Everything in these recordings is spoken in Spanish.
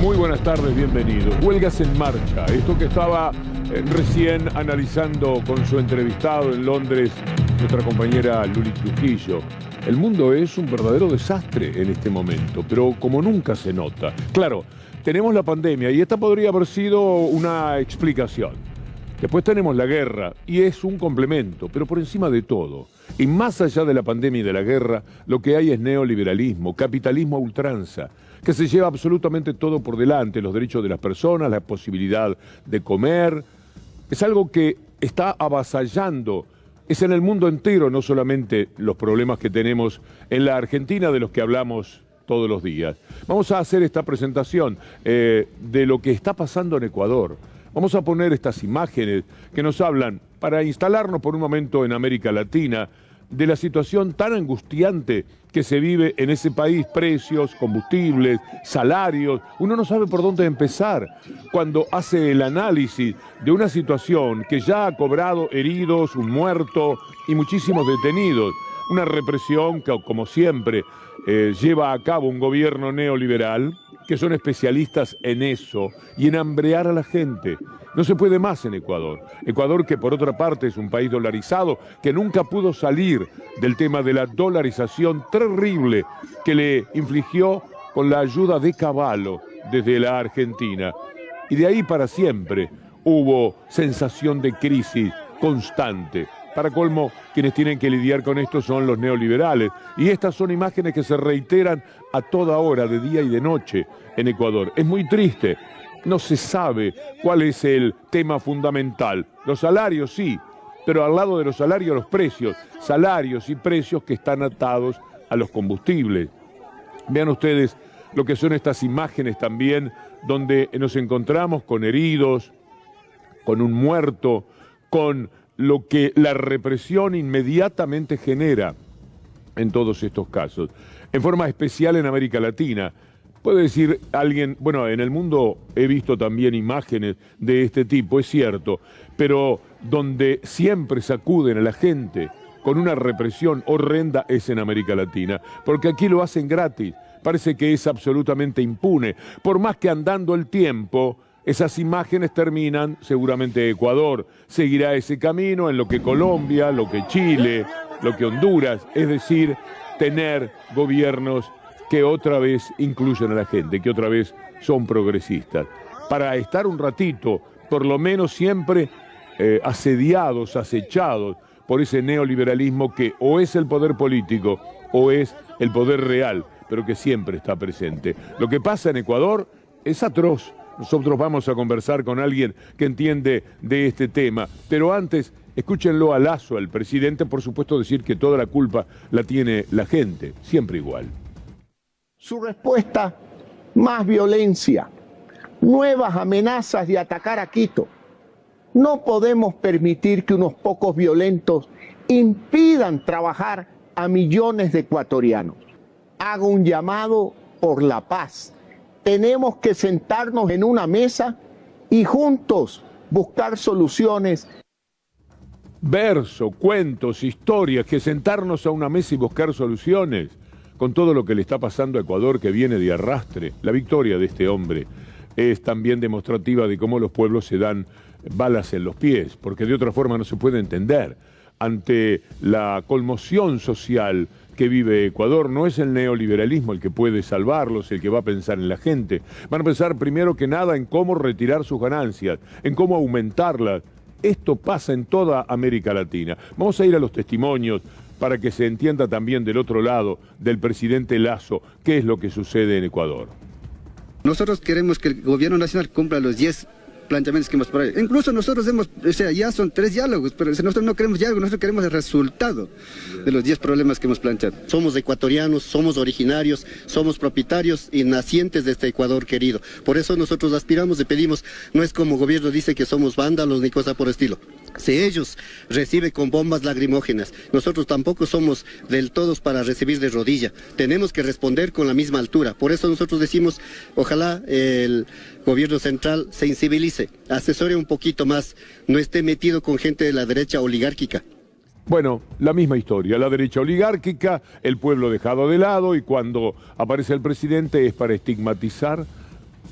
Muy buenas tardes, bienvenidos. Huelgas en marcha. Esto que estaba recién analizando con su entrevistado en Londres, nuestra compañera Luli Trujillo. El mundo es un verdadero desastre en este momento, pero como nunca se nota. Claro, tenemos la pandemia y esta podría haber sido una explicación. Después tenemos la guerra y es un complemento, pero por encima de todo, y más allá de la pandemia y de la guerra, lo que hay es neoliberalismo, capitalismo a ultranza, que se lleva absolutamente todo por delante, los derechos de las personas, la posibilidad de comer. Es algo que está avasallando, es en el mundo entero, no solamente los problemas que tenemos en la Argentina de los que hablamos todos los días. Vamos a hacer esta presentación de lo que está pasando en Ecuador. Vamos a poner estas imágenes que nos hablan, para instalarnos por un momento en América Latina, de la situación tan angustiante que se vive en ese país, precios, combustibles, salarios. Uno no sabe por dónde empezar cuando hace el análisis de una situación que ya ha cobrado heridos, un muerto y muchísimos detenidos. Una represión que, como siempre, lleva a cabo un gobierno neoliberal, que son especialistas en eso y en hambrear a la gente. No se puede más en Ecuador. Ecuador, que por otra parte es un país dolarizado, que nunca pudo salir del tema de la dolarización terrible que le infligió con la ayuda de Cavallo desde la Argentina. Y de ahí para siempre hubo sensación de crisis constante. Para colmo, quienes tienen que lidiar con esto son los neoliberales. Y estas son imágenes que se reiteran a toda hora, de día y de noche, en Ecuador. Es muy triste. No se sabe cuál es el tema fundamental. Los salarios sí, pero al lado de los salarios los precios. Salarios y precios que están atados a los combustibles. Vean ustedes lo que son estas imágenes también, donde nos encontramos con heridos, con un muerto, con lo que la represión inmediatamente genera en todos estos casos. En forma especial en América Latina. Puede decir alguien, bueno, en el mundo he visto también imágenes de este tipo, es cierto, pero donde siempre sacuden a la gente con una represión horrenda es en América Latina, porque aquí lo hacen gratis, parece que es absolutamente impune, por más que andando el tiempo, esas imágenes terminan, seguramente Ecuador seguirá ese camino, en lo que Colombia, lo que Chile, lo que Honduras, es decir, tener gobiernos que otra vez incluyen a la gente, que otra vez son progresistas, para estar un ratito, por lo menos siempre asediados, acechados por ese neoliberalismo que o es el poder político o es el poder real, pero que siempre está presente. Lo que pasa en Ecuador es atroz. Nosotros vamos a conversar con alguien que entiende de este tema, pero antes, escúchenlo a Lasso, al presidente, por supuesto decir que toda la culpa la tiene la gente, siempre igual. Su respuesta, más violencia, nuevas amenazas de atacar a Quito. No podemos permitir que unos pocos violentos impidan trabajar a millones de ecuatorianos. Hago un llamado por la paz. Tenemos que sentarnos en una mesa y juntos buscar soluciones. Verso, cuentos, historias, que sentarnos a una mesa y buscar soluciones. Con todo lo que le está pasando a Ecuador, que viene de arrastre, la victoria de este hombre es también demostrativa de cómo los pueblos se dan balas en los pies, porque de otra forma no se puede entender. Ante la conmoción social que vive Ecuador, no es el neoliberalismo el que puede salvarlos, el que va a pensar en la gente. Van a pensar primero que nada en cómo retirar sus ganancias, en cómo aumentarlas. Esto pasa en toda América Latina. Vamos a ir a los testimonios para que se entienda también del otro lado del presidente Lasso qué es lo que sucede en Ecuador. Nosotros queremos que el gobierno nacional cumpla los 10 planteamientos que hemos por ahí. Incluso nosotros ya son 3 diálogos, pero nosotros no queremos diálogo, nosotros queremos el resultado de los 10 problemas que hemos planteado. Somos ecuatorianos, somos originarios, somos propietarios y nacientes de este Ecuador querido. Por eso nosotros aspiramos y pedimos, no es como gobierno dice que somos vándalos ni cosa por el estilo. Si ellos reciben con bombas lacrimógenas, nosotros tampoco somos del todos para recibir de rodilla. Tenemos que responder con la misma altura. Por eso nosotros decimos, ojalá el gobierno central se sensibilice, asesore un poquito más, no esté metido con gente de la derecha oligárquica. Bueno, la misma historia, la derecha oligárquica, el pueblo dejado de lado, y cuando aparece el presidente es para estigmatizar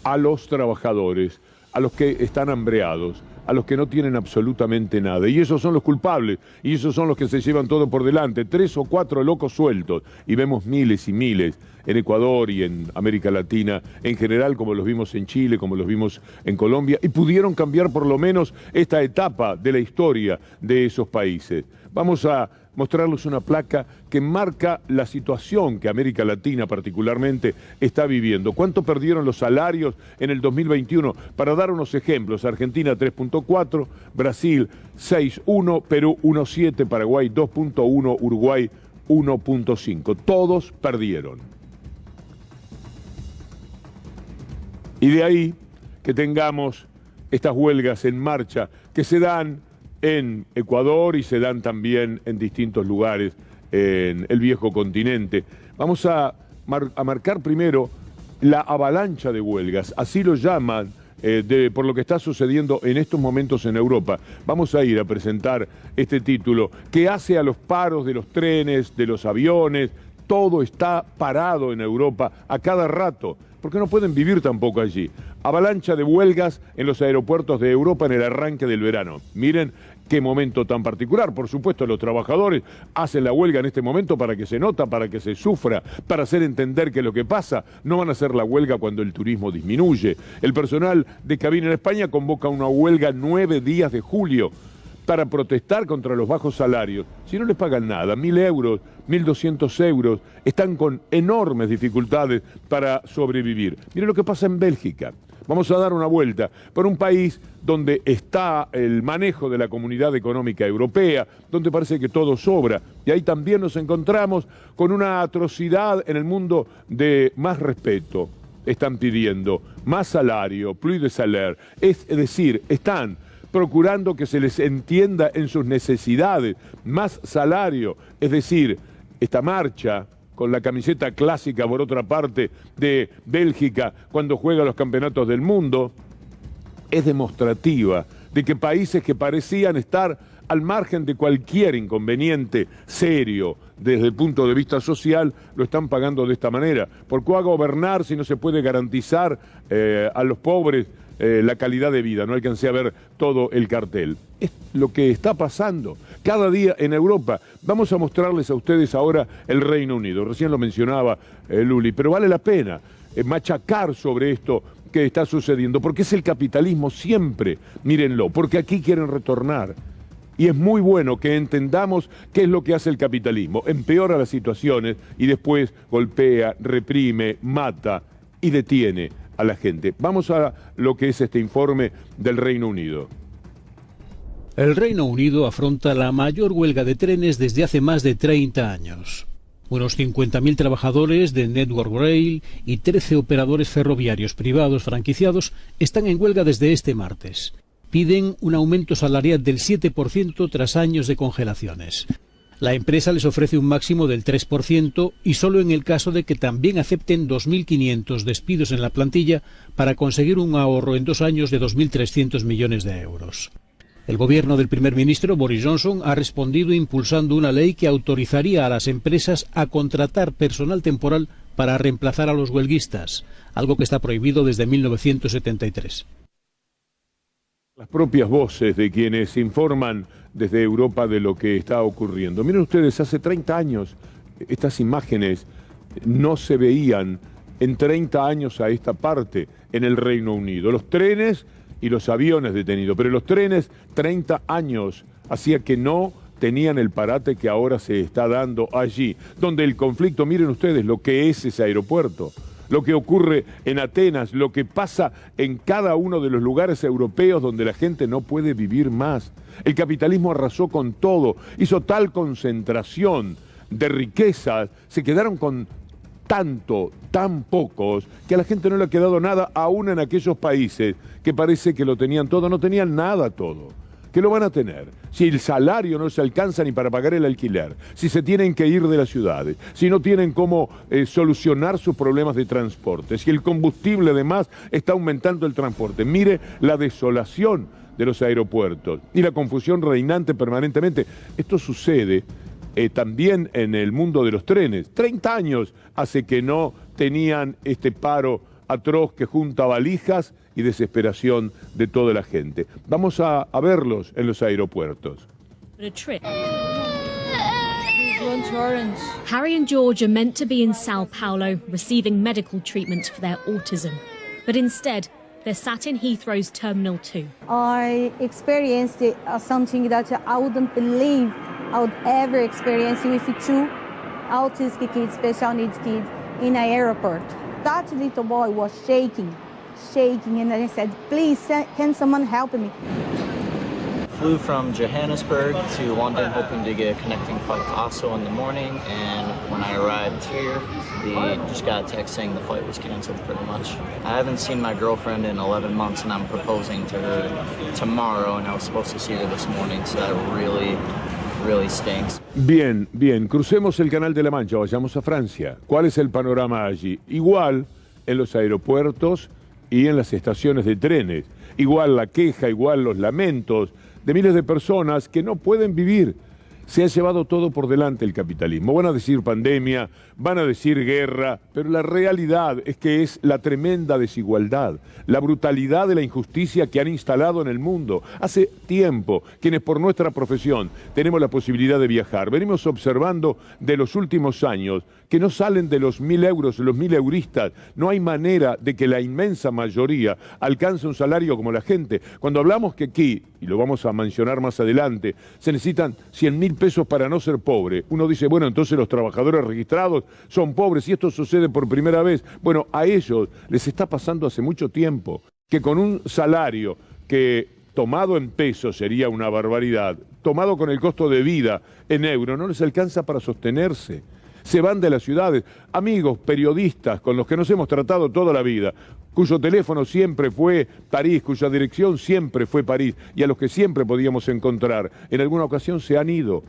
a los trabajadores, a los que están hambreados, a los que no tienen absolutamente nada. Y esos son los culpables, y esos son los que se llevan todo por delante. 3 o 4 locos sueltos, y vemos miles y miles en Ecuador y en América Latina en general, como los vimos en Chile, como los vimos en Colombia, y pudieron cambiar por lo menos esta etapa de la historia de esos países. Vamos a mostrarles una placa que marca la situación que América Latina particularmente está viviendo. ¿Cuánto perdieron los salarios en el 2021? Para dar unos ejemplos, Argentina 3.4, Brasil 6.1, Perú 1.7, Paraguay 2.1, Uruguay 1.5. Todos perdieron. Y de ahí que tengamos estas huelgas en marcha que se dan en Ecuador y se dan también en distintos lugares en el viejo continente. Vamos a marcar primero la avalancha de huelgas, así lo llaman por lo que está sucediendo en estos momentos en Europa. Vamos a ir a presentar este título que hace a los paros de los trenes, de los aviones. Todo está parado en Europa a cada rato, porque no pueden vivir tampoco allí. Avalancha de huelgas en los aeropuertos de Europa en el arranque del verano. Miren qué momento tan particular. Por supuesto, los trabajadores hacen la huelga en este momento para que se nota, para que se sufra, para hacer entender que lo que pasa. No van a hacer la huelga cuando el turismo disminuye. El personal de cabina en España convoca una huelga 9 días de julio para protestar contra los bajos salarios. Si no les pagan nada, 1.000 euros, 1.200 euros, están con enormes dificultades para sobrevivir. Miren lo que pasa en Bélgica. Vamos a dar una vuelta por un país donde está el manejo de la Comunidad Económica Europea, donde parece que todo sobra. Y ahí también nos encontramos con una atrocidad en el mundo de más respeto. Están pidiendo más salario, plus de salaire, es decir, están procurando que se les entienda en sus necesidades, más salario, es decir, esta marcha con la camiseta clásica, por otra parte, de Bélgica cuando juega los campeonatos del mundo, es demostrativa de que países que parecían estar al margen de cualquier inconveniente serio desde el punto de vista social, lo están pagando de esta manera. ¿Por qué va a gobernar si no se puede garantizar a los pobres la calidad de vida? No alcancé a ver todo el cartel. Es lo que está pasando cada día en Europa. Vamos a mostrarles a ustedes ahora el Reino Unido. Recién lo mencionaba Luli, pero vale la pena machacar sobre esto que está sucediendo, porque es el capitalismo siempre, mírenlo, porque aquí quieren retornar. Y es muy bueno que entendamos qué es lo que hace el capitalismo. Empeora las situaciones y después golpea, reprime, mata y detiene a la gente. Vamos a lo que es este informe del Reino Unido. El Reino Unido afronta la mayor huelga de trenes desde hace más de 30 años. Unos 50.000 trabajadores de Network Rail y 13 operadores ferroviarios privados franquiciados están en huelga desde este martes. Piden un aumento salarial del 7% tras años de congelaciones. La empresa les ofrece un máximo del 3% y solo en el caso de que también acepten 2.500 despidos en la plantilla para conseguir un ahorro en 2 años de 2.300 millones de euros. El gobierno del primer ministro Boris Johnson ha respondido impulsando una ley que autorizaría a las empresas a contratar personal temporal para reemplazar a los huelguistas, algo que está prohibido desde 1973. Las propias voces de quienes informan desde Europa de lo que está ocurriendo. Miren ustedes, hace 30 años estas imágenes no se veían en 30 años a esta parte en el Reino Unido. Los trenes y los aviones detenidos, pero los trenes 30 años hacía que no tenían el parate que ahora se está dando allí, donde el conflicto, miren ustedes lo que es ese aeropuerto, lo que ocurre en Atenas, lo que pasa en cada uno de los lugares europeos donde la gente no puede vivir más. El capitalismo arrasó con todo, hizo tal concentración de riquezas, se quedaron con tan pocos, que a la gente no le ha quedado nada, aún en aquellos países que parece que lo tenían todo, no tenían nada todo. ¿Qué lo van a tener? Si el salario no se alcanza ni para pagar el alquiler, si se tienen que ir de las ciudades, si no tienen cómo solucionar sus problemas de transporte, si el combustible además está aumentando el transporte. Mire la desolación de los aeropuertos y la confusión reinante permanentemente. Esto sucede también en el mundo de los trenes. 30 años hace que no tenían este paro atroz que junta valijas y desesperación de toda la gente. Vamos a verlos en los aeropuertos. A trip. Harry and George are meant to be in Sao Paulo receiving medical treatment for their autism. But instead, they're sat in Heathrow's Terminal 2. I experienced something that I wouldn't believe I would ever experience with two autistic kids, special needs kids, in an airport. That little boy was shaking, and I said, please, can someone help me? Flew from Johannesburg to London hoping to get a connecting flight to Oslo in the morning, and when I arrived here, just got a text saying the flight was canceled pretty much. I haven't seen my girlfriend in 11 months and I'm proposing to her tomorrow, and I was supposed to see her this morning, so that really stinks. Bien, crucemos el Canal de la Mancha, vayamos a Francia. ¿Cuál es el panorama allí? Igual en los aeropuertos y en las estaciones de trenes. Igual la queja, igual los lamentos de miles de personas que no pueden vivir. Se ha llevado todo por delante el capitalismo. Van a decir pandemia, van a decir guerra, pero la realidad es que es la tremenda desigualdad, la brutalidad de la injusticia que han instalado en el mundo. Hace tiempo, quienes por nuestra profesión tenemos la posibilidad de viajar, venimos observando de los últimos años que no salen de los 1.000 euros, los 1.000 euristas. No hay manera de que la inmensa mayoría alcance un salario como la gente. Cuando hablamos que aquí, y lo vamos a mencionar más adelante, se necesitan 100.000 pesos para no ser pobre. Uno dice, bueno, entonces los trabajadores registrados son pobres y esto sucede por primera vez. Bueno, a ellos les está pasando hace mucho tiempo que con un salario que tomado en pesos sería una barbaridad, tomado con el costo de vida en euros, no les alcanza para sostenerse. Se van de las ciudades. Amigos periodistas con los que nos hemos tratado toda la vida, cuyo teléfono siempre fue París, cuya dirección siempre fue París, y a los que siempre podíamos encontrar, en alguna ocasión se han ido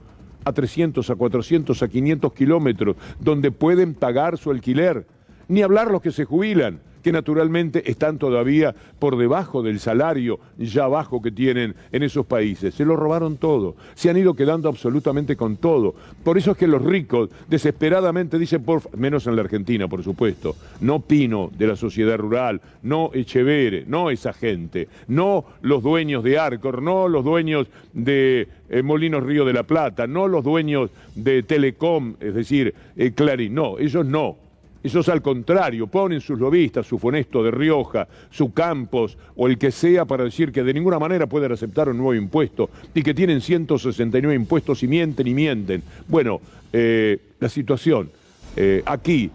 a 300, a 400, a 500 kilómetros, donde pueden pagar su alquiler. Ni hablar los que se jubilan, que naturalmente están todavía por debajo del salario ya bajo que tienen en esos países. Se lo robaron todo, se han ido quedando absolutamente con todo. Por eso es que los ricos desesperadamente dicen, menos en la Argentina, por supuesto, no Pino de la sociedad rural, no Echevere, no esa gente, no los dueños de Arcor, no los dueños de Molinos Río de la Plata, no los dueños de Telecom, es decir, Clarín, no, ellos no. Ellos al contrario, ponen sus lobistas, su Fonesto de Rioja, su Campos o el que sea para decir que de ninguna manera pueden aceptar un nuevo impuesto y que tienen 169 impuestos y mienten. Bueno, la situación aquí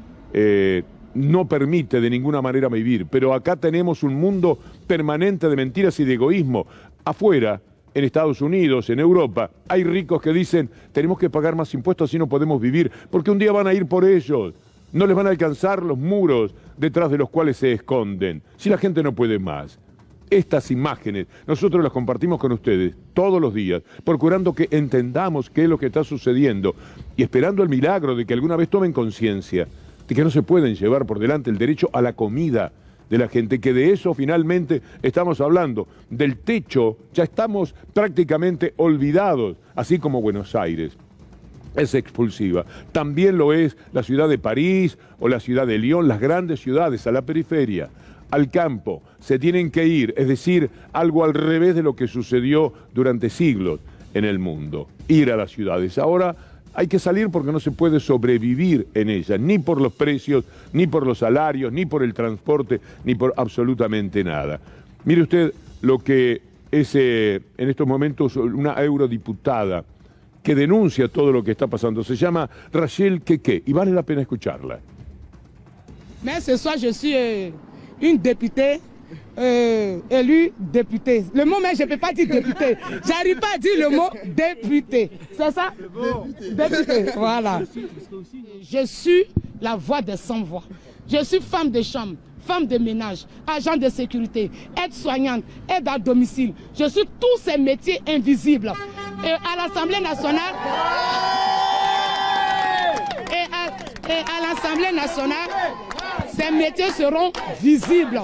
no permite de ninguna manera vivir, pero acá tenemos un mundo permanente de mentiras y de egoísmo. Afuera, en Estados Unidos, en Europa, hay ricos que dicen tenemos que pagar más impuestos así no podemos vivir, porque un día van a ir por ellos. No les van a alcanzar los muros detrás de los cuales se esconden, si la gente no puede más. Estas imágenes nosotros las compartimos con ustedes todos los días, procurando que entendamos qué es lo que está sucediendo y esperando el milagro de que alguna vez tomen conciencia de que no se pueden llevar por delante el derecho a la comida de la gente, que de eso finalmente estamos hablando. Del techo ya estamos prácticamente olvidados, así como Buenos Aires es expulsiva. También lo es la ciudad de París o la ciudad de Lyon, las grandes ciudades, a la periferia, al campo. Se tienen que ir, es decir, algo al revés de lo que sucedió durante siglos en el mundo. Ir a las ciudades. Ahora hay que salir porque no se puede sobrevivir en ellas, ni por los precios, ni por los salarios, ni por el transporte, ni por absolutamente nada. Mire usted lo que es en estos momentos una eurodiputada que denuncia todo lo que está pasando. Se llama Rachel Keke y vale la pena escucharla. Mais ce soir, je suis une députée, élue députée. Le mot même, je ne peux pas dire député. J'arrive pas à dire le mot député. C'est ça? Député, voilà. Je suis la voix des sans-voix. Je suis femme de chambre, femme de ménage, agent de sécurité, aide-soignante, aide à domicile. Je suis tous ces métiers invisibles. Et à l'Assemblée nationale, ces métiers seront visibles.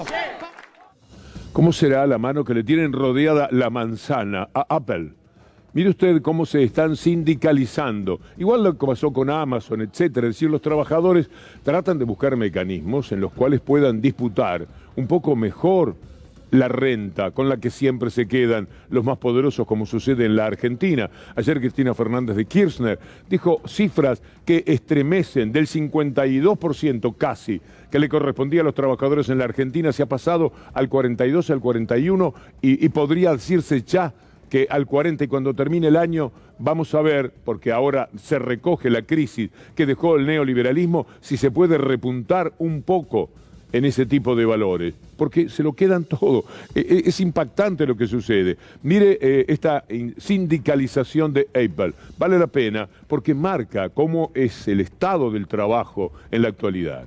¿Cómo será la mano que le tienen rodeada la manzana a Apple? Mire usted cómo se están sindicalizando. Igual lo que pasó con Amazon, etcétera. Es decir, los trabajadores tratan de buscar mecanismos en los cuales puedan disputar un poco mejor la renta con la que siempre se quedan los más poderosos, como sucede en la Argentina. Ayer Cristina Fernández de Kirchner dijo cifras que estremecen, del 52% casi que le correspondía a los trabajadores en la Argentina, se ha pasado al 42, al 41 y podría decirse ya que al 40, y cuando termine el año vamos a ver, porque ahora se recoge la crisis que dejó el neoliberalismo, si se puede repuntar un poco en ese tipo de valores, porque se lo quedan todo. Es impactante lo que sucede. Mire esta sindicalización de Apple, vale la pena porque marca cómo es el estado del trabajo en la actualidad.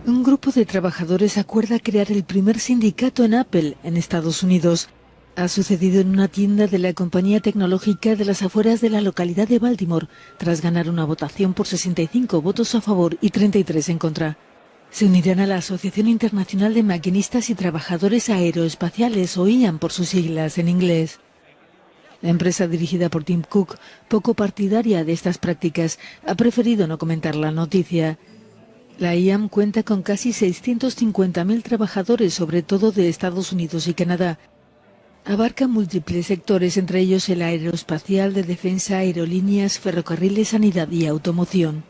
Un grupo de trabajadores acuerda crear el primer sindicato en Apple, en Estados Unidos. Ha sucedido en una tienda de la compañía tecnológica de las afueras de la localidad de Baltimore, tras ganar una votación por 65 votos a favor y 33 en contra. Se unirán a la Asociación Internacional de Maquinistas y Trabajadores Aeroespaciales, o IAM por sus siglas en inglés. La empresa dirigida por Tim Cook, poco partidaria de estas prácticas, ha preferido no comentar la noticia. La IAM cuenta con casi 650.000 trabajadores, sobre todo de Estados Unidos y Canadá. Abarca múltiples sectores, entre ellos el aeroespacial, de defensa, aerolíneas, ferrocarriles, sanidad y automoción.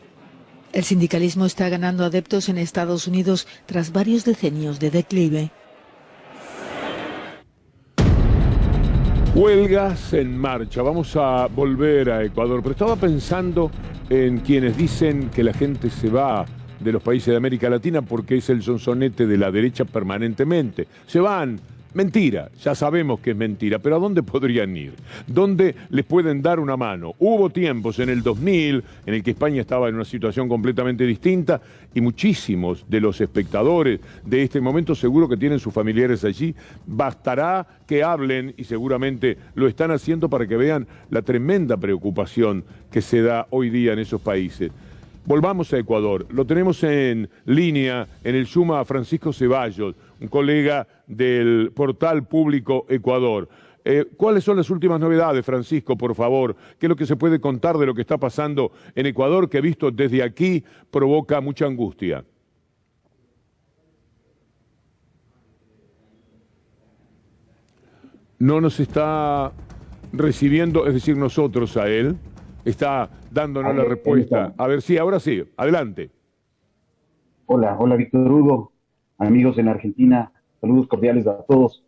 El sindicalismo está ganando adeptos en Estados Unidos tras varios decenios de declive. Huelgas en marcha. Vamos a volver a Ecuador, pero estaba pensando en quienes dicen que la gente se va de los países de América Latina porque es el sonsonete de la derecha permanentemente. Se van. Mentira, ya sabemos que es mentira, pero ¿a dónde podrían ir? ¿Dónde les pueden dar una mano? Hubo tiempos en el 2000 en el que España estaba en una situación completamente distinta y muchísimos de los espectadores de este momento seguro que tienen sus familiares allí. Bastará que hablen, y seguramente lo están haciendo, para que vean la tremenda preocupación que se da hoy día en esos países. Volvamos a Ecuador. Lo tenemos en línea en el Zoom a Francisco Ceballos, un colega del portal público Ecuador. ¿Cuáles son las últimas novedades, Francisco, por favor? ¿Qué es lo que se puede contar de lo que está pasando en Ecuador, que visto desde aquí provoca mucha angustia? No nos está recibiendo, es decir, nosotros a él. Está dándonos la respuesta. A ver, sí, ahora sí. Adelante. Hola Víctor Hugo, amigos en Argentina, saludos cordiales a todos.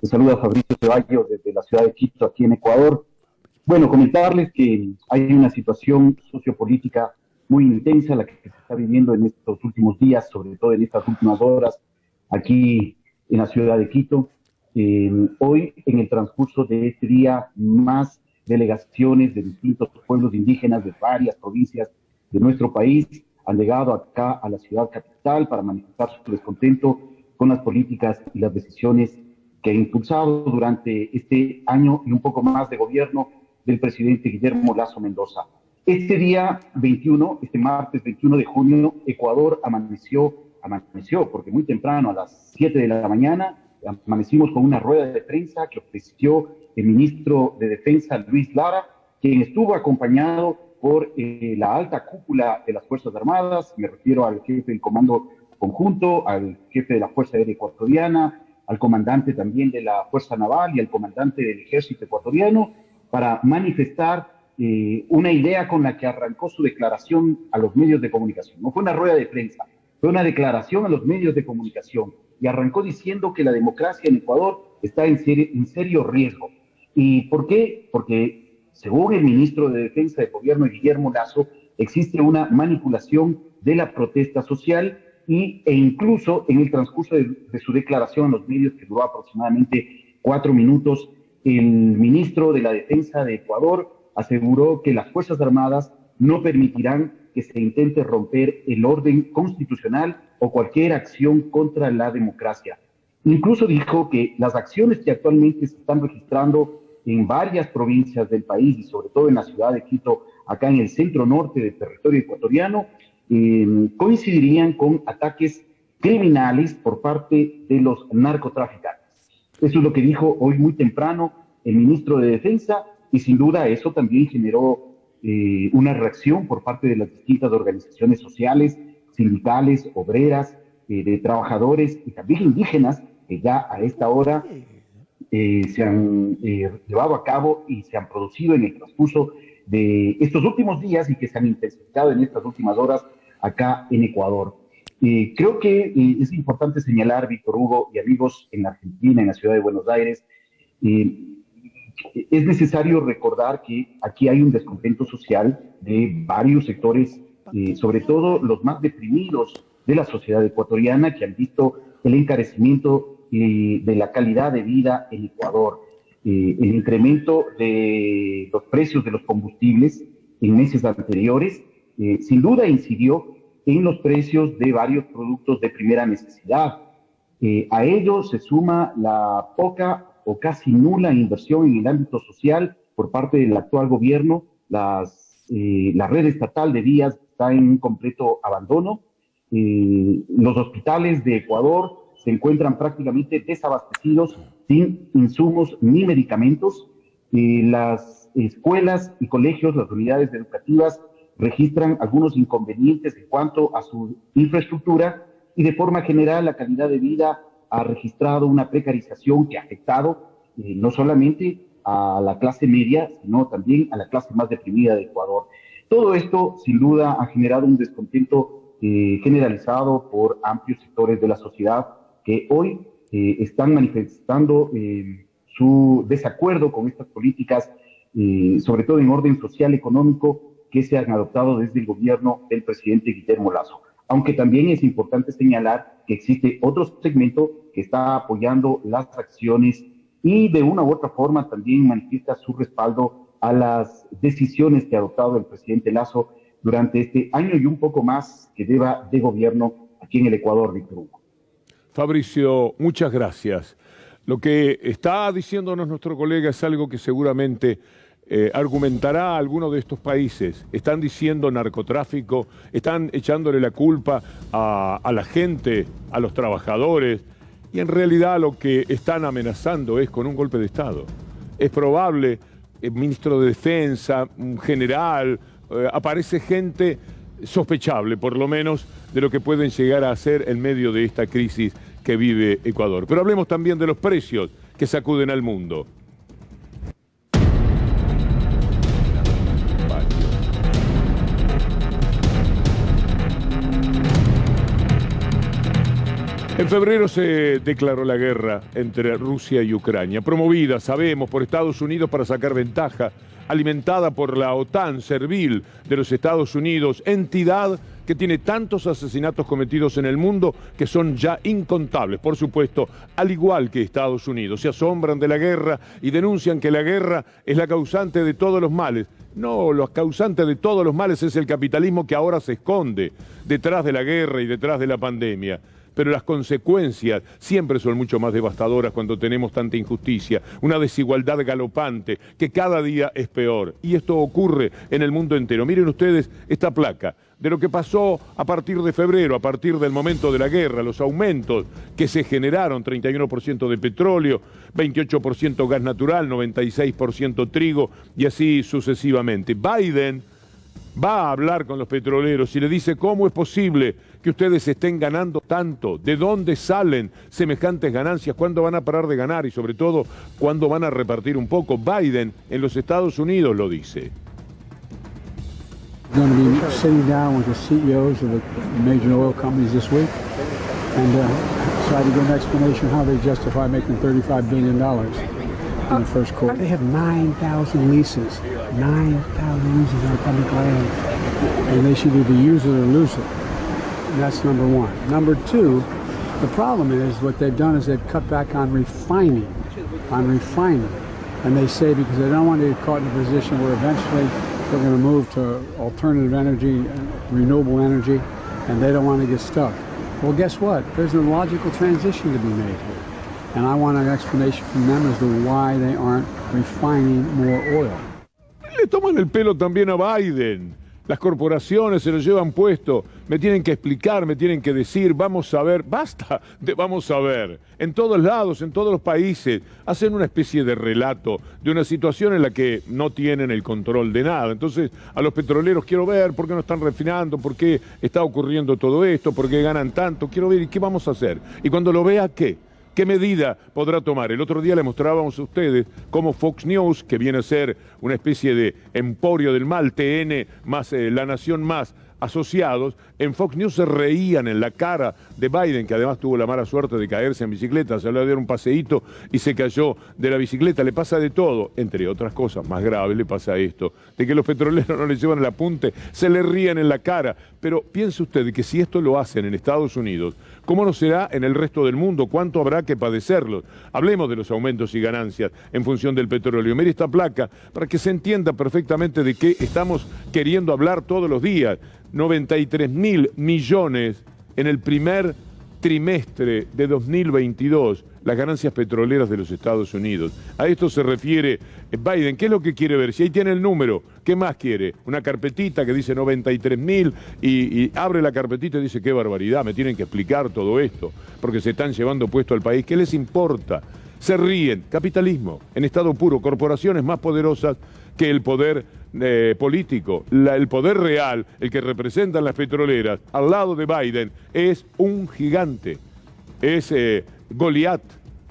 Les saluda Fabricio Ceballos desde la ciudad de Quito, aquí en Ecuador. Bueno, comentarles que hay una situación sociopolítica muy intensa la que se está viviendo en estos últimos días, sobre todo en estas últimas horas, aquí en la ciudad de Quito. Hoy, en el transcurso de este día, más delegaciones de distintos pueblos indígenas de varias provincias de nuestro país han llegado acá a la ciudad capital para manifestar su descontento con las políticas y las decisiones que ha impulsado durante este año y un poco más de gobierno del presidente Guillermo Lasso Mendoza. Este día 21, este martes 21 de junio, Ecuador amaneció, porque muy temprano, a las 7 de la mañana, amanecimos con una rueda de prensa que ofreció el ministro de Defensa, Luis Lara, quien estuvo acompañado por la alta cúpula de las Fuerzas Armadas. Me refiero al jefe del Comando Conjunto, al jefe de la Fuerza Aérea Ecuatoriana, al comandante también de la Fuerza Naval y al comandante del Ejército Ecuatoriano, para manifestar una idea con la que arrancó su declaración a los medios de comunicación. No fue una rueda de prensa, fue una declaración a los medios de comunicación, y arrancó diciendo que la democracia en Ecuador está en serio riesgo. ¿Y por qué? Porque, según el ministro de Defensa del gobierno, Guillermo Lasso, existe una manipulación de la protesta social e incluso en el transcurso de su declaración a los medios, que duró aproximadamente 4 minutos, el ministro de la Defensa de Ecuador aseguró que las Fuerzas Armadas no permitirán que se intente romper el orden constitucional o cualquier acción contra la democracia. Incluso dijo que las acciones que actualmente se están registrando en varias provincias del país y sobre todo en la ciudad de Quito, acá en el centro norte del territorio ecuatoriano, coincidirían con ataques criminales por parte de los narcotraficantes. Eso es lo que dijo hoy muy temprano el ministro de Defensa, y sin duda eso también generó una reacción por parte de las distintas organizaciones sociales, sindicales, obreras, de trabajadores y también indígenas, que ya a esta hora se han llevado a cabo y se han producido en el transcurso de estos últimos días y que se han intensificado en estas últimas horas acá en Ecuador. Creo que es importante señalar, Víctor Hugo y amigos en la Argentina, en la ciudad de Buenos Aires, es necesario recordar que aquí hay un descontento social de varios sectores, sobre todo los más deprimidos de la sociedad ecuatoriana, que han visto el encarecimiento de la calidad de vida en Ecuador, el incremento de los precios de los combustibles en meses anteriores, sin duda incidió en los precios de varios productos de primera necesidad. A ello se suma la poca o casi nula inversión en el ámbito social por parte del actual gobierno. La red estatal de vías está en un completo abandono. Los hospitales de Ecuador se encuentran prácticamente desabastecidos, sin insumos ni medicamentos. Las escuelas y colegios, las unidades educativas, registran algunos inconvenientes en cuanto a su infraestructura y de forma general la calidad de vida ha registrado una precarización que ha afectado no solamente a la clase media, sino también a la clase más deprimida de Ecuador. Todo esto, sin duda, ha generado un descontento generalizado por amplios sectores de la sociedad que hoy están manifestando su desacuerdo con estas políticas, sobre todo en orden social económico, que se han adoptado desde el gobierno del presidente Guillermo Lasso. Aunque también es importante señalar que existe otro segmento que está apoyando las acciones y de una u otra forma también manifiesta su respaldo a las decisiones que ha adoptado el presidente Lasso durante este año y un poco más que lleva de gobierno aquí en el Ecuador, Víctor Hugo. Fabricio, muchas gracias. Lo que está diciéndonos nuestro colega es algo que seguramente argumentará a alguno de estos países. Están diciendo narcotráfico, están echándole la culpa a la gente, a los trabajadores, y en realidad lo que están amenazando es con un golpe de Estado. Es probable, el ministro de Defensa, un general, aparece gente sospechable, por lo menos, de lo que pueden llegar a hacer en medio de esta crisis que vive Ecuador. Pero hablemos también de los precios que sacuden al mundo. En febrero se declaró la guerra entre Rusia y Ucrania, promovida, sabemos, por Estados Unidos para sacar ventaja, alimentada por la OTAN, servil de los Estados Unidos, entidad que tiene tantos asesinatos cometidos en el mundo que son ya incontables. Por supuesto, al igual que Estados Unidos, se asombran de la guerra y denuncian que la guerra es la causante de todos los males. No, lo causante de todos los males es el capitalismo que ahora se esconde detrás de la guerra y detrás de la pandemia. Pero las consecuencias siempre son mucho más devastadoras cuando tenemos tanta injusticia, una desigualdad galopante que cada día es peor. Y esto ocurre en el mundo entero. Miren ustedes esta placa de lo que pasó a partir de febrero, a partir del momento de la guerra, los aumentos que se generaron, 31% de petróleo, 28% gas natural, 96% trigo y así sucesivamente. Biden va a hablar con los petroleros y le dice cómo es posible que ustedes estén ganando tanto, de dónde salen semejantes ganancias, cuándo van a parar de ganar y sobre todo cuándo van a repartir un poco. Biden en los Estados Unidos lo dice. Going to be sitting down with the CEOs of the major oil companies this week and try to get an explanation how they justify making $35 billion in the first quarter. They have 9,000 leases, 9,000 leases on public land, and they should either use it or lose it. And that's number one. Number two, the problem is what they've done is they've cut back on refining. And they say because they don't want to get caught in a position where eventually they're going to move to alternative energy, renewable energy, and they don't want to get stuck. Well, guess what? There's a logical transition to be made here. And I want an explanation from them as to why they aren't refining more oil. Le toman el pelo también a Biden. Las corporaciones se lo llevan puesto, me tienen que explicar, me tienen que decir, vamos a ver, basta de vamos a ver. En todos lados, en todos los países, hacen una especie de relato de una situación en la que no tienen el control de nada. Entonces, a los petroleros quiero ver por qué no están refinando, por qué está ocurriendo todo esto, por qué ganan tanto, quiero ver, ¿y qué vamos a hacer? Y cuando lo vea, ¿qué? ¿Qué medida podrá tomar? El otro día le mostrábamos a ustedes cómo Fox News, que viene a ser una especie de emporio del mal, TN más La Nación más asociados, en Fox News se reían en la cara de Biden, que además tuvo la mala suerte de caerse en bicicleta, se le dio un paseíto y se cayó de la bicicleta. Le pasa de todo, entre otras cosas más graves le pasa esto, de que los petroleros no le llevan el apunte, se le ríen en la cara. Pero piense usted que si esto lo hacen en Estados Unidos, ¿cómo no será en el resto del mundo? ¿Cuánto habrá que padecerlo? Hablemos de los aumentos y ganancias en función del petróleo. Mire esta placa para que se entienda perfectamente de qué estamos queriendo hablar todos los días. 93.000 millones en el primer trimestre de 2022, las ganancias petroleras de los Estados Unidos. A esto se refiere Biden. ¿Qué es lo que quiere ver? Si ahí tiene el número, ¿qué más quiere? Una carpetita que dice 93.000 y abre la carpetita y dice, qué barbaridad, me tienen que explicar todo esto, porque se están llevando puesto al país. ¿Qué les importa? Se ríen. Capitalismo, en estado puro, corporaciones más poderosas que el poder político, el poder real, el que representan las petroleras, al lado de Biden, es un gigante, es Goliat.